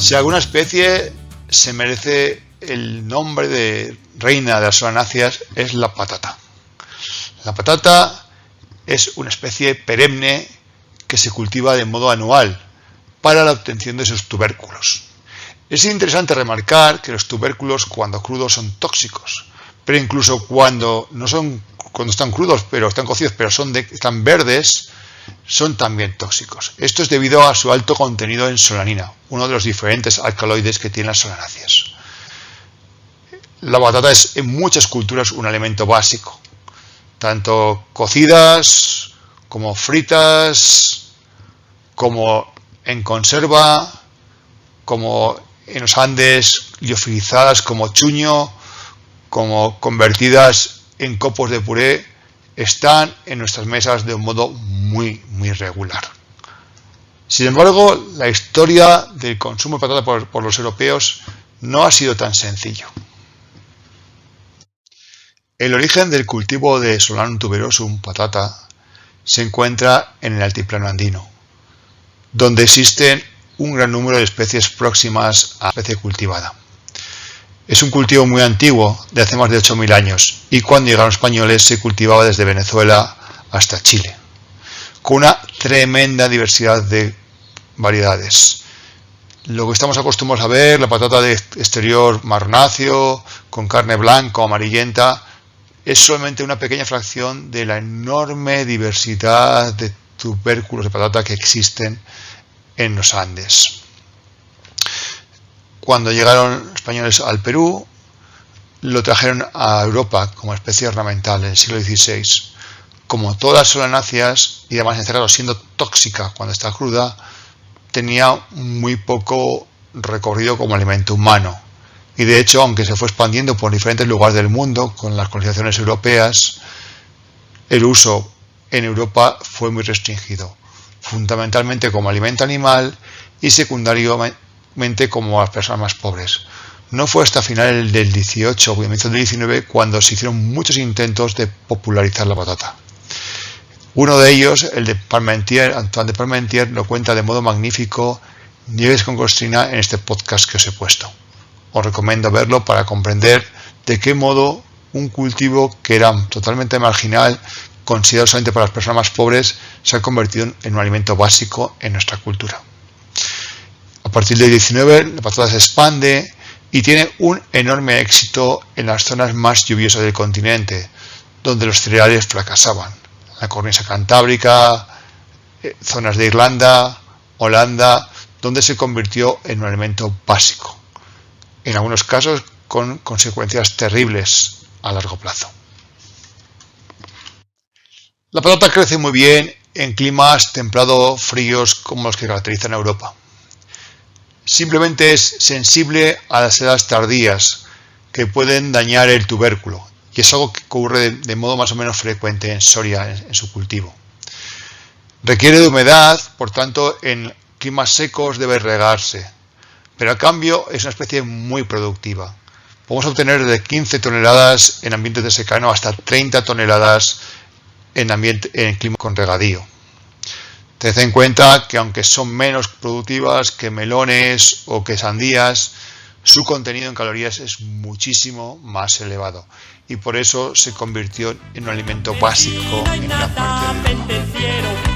Si alguna especie se merece el nombre de reina de las solanáceas, es la patata. La patata es una especie perenne que se cultiva de modo anual para la obtención de sus tubérculos. Es interesante remarcar que los tubérculos cuando crudos son tóxicos, pero incluso cuando están crudos, pero están cocidos, pero están verdes, son también tóxicos. Esto es debido a su alto contenido en solanina, uno de los diferentes alcaloides que tienen las solanáceas. La patata es en muchas culturas un alimento básico, tanto cocidas como fritas, como en conserva, como en los Andes liofilizadas como chuño, como convertidas en copos de puré, están en nuestras mesas de un modo muy regular. Sin embargo, la historia del consumo de patata por los europeos no ha sido tan sencillo. El origen del cultivo de Solanum tuberosum, patata, se encuentra en el altiplano andino, donde existen un gran número de especies próximas a la especie cultivada. Es un cultivo muy antiguo, de hace más de 8.000 años, y cuando llegaron los españoles se cultivaba desde Venezuela hasta Chile, con una tremenda diversidad de variedades. Lo que estamos acostumbrados a ver, la patata de exterior marronáceo, con carne blanca o amarillenta, es solamente una pequeña fracción de la enorme diversidad de tubérculos de patata que existen en los Andes. Cuando llegaron los españoles al Perú, lo trajeron a Europa como especie ornamental en el siglo XVI. Como todas las solanáceas, y además en este caso siendo tóxica cuando está cruda, tenía muy poco recorrido como alimento humano. Y de hecho, aunque se fue expandiendo por diferentes lugares del mundo con las colonizaciones europeas, el uso en Europa fue muy restringido, fundamentalmente como alimento animal y secundariamente como a las personas más pobres. No fue hasta finales del 18 o comienzos del 19 cuando se hicieron muchos intentos de popularizar la patata. Uno de ellos, el de Parmentier, Antoine de Parmentier, lo cuenta de modo magnífico Nieves con Costrina en este podcast que os he puesto. Os recomiendo verlo para comprender de qué modo un cultivo que era totalmente marginal, considerado solamente para las personas más pobres, se ha convertido en un alimento básico en nuestra cultura. A partir del 19, la patata se expande y tiene un enorme éxito en las zonas más lluviosas del continente, donde los cereales fracasaban. La cornisa cantábrica, zonas de Irlanda, Holanda, donde se convirtió en un alimento básico, en algunos casos con consecuencias terribles a largo plazo. La patata crece muy bien en climas templado-fríos como los que caracterizan a Europa. Simplemente es sensible a las heladas tardías que pueden dañar el tubérculo, y es algo que ocurre de modo más o menos frecuente en Soria en su cultivo. Requiere de humedad, por tanto en climas secos debe regarse, pero a cambio es una especie muy productiva. Podemos obtener de 15 toneladas en ambientes de secano hasta 30 toneladas en clima con regadío. Tened en cuenta que aunque son menos productivas que melones o que sandías, su contenido en calorías es muchísimo más elevado y por eso se convirtió en un alimento básico en gran parte del mundo.